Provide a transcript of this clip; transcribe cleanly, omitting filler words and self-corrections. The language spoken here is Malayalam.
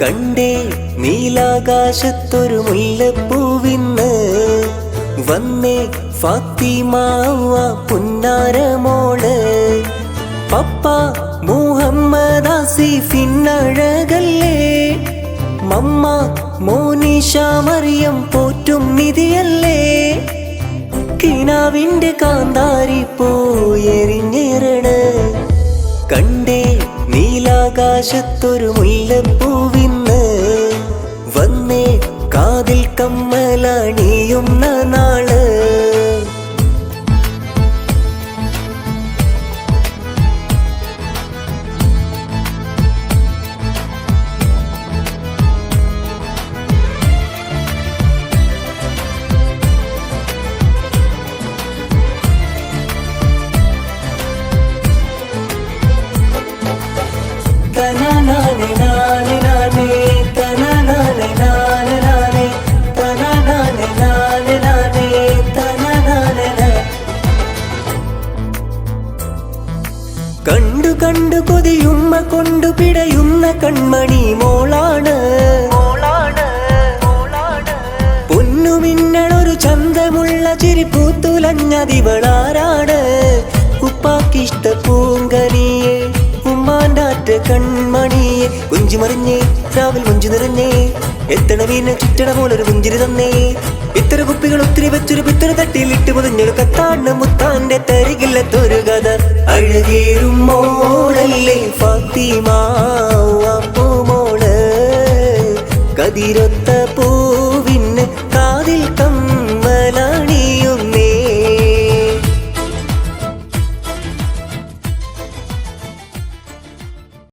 കണ്ടേ നീലാകാശത്തൊരു മുല്ലപ്പൂവിന്ന് വന്നേ ഫാത്തിമ പുന്നാരമോള് പപ്പ മുഹമ്മദ് ആസിഫിന്നഴകല്ലേ മമ്മ മോനിഷ മറിയം പോറ്റും നിധിയല്ലേ കിനാവിന്റെ കാന്താരി പോയെറിഞ്ഞേറണ് കണ്ടേ നീലാകാശത്തൊരു മുല്ലപ്പൂവിന്ന് വന്നേ കാതിൽ കമ്മലണിയുന്ന നാള് കണ്ടു കണ്ടു കൊതിയുമ്മ കൊണ്ടു പിടയുന്ന കൺമണി മോളാണ് പൊന്നുമിന്നളൊരു ചന്തമുള്ള ചിരിപ്പൂത്തുലഞ്ഞതിവളാരാണ് ഉപ്പാക്കിഷ്ട പൂങ്കനിയെ ഉമ്മാണ്ടാറ്റ കൺമണിയെ കുഞ്ചി മറിഞ്ഞേ രാവിൽ മുഞ്ചു നിറഞ്ഞേ എത്തണ വീണ് ചുറ്റണ പോലൊരു പുഞ്ചിരി തന്നേ ഇത്തര കുപ്പികൾ ഒത്തിരി വെച്ചൊരു പിത്തര തട്ടിയിലിട്ട് മുതഞ്ഞൊരു കത്താണ്ട് മുത്താന്റെ തരികില്ലത്തൊരു കഥ അഴകേറും മോളല്ലേ ഫാത്തിമ പൂമോള് കതിരൊത്ത പൂ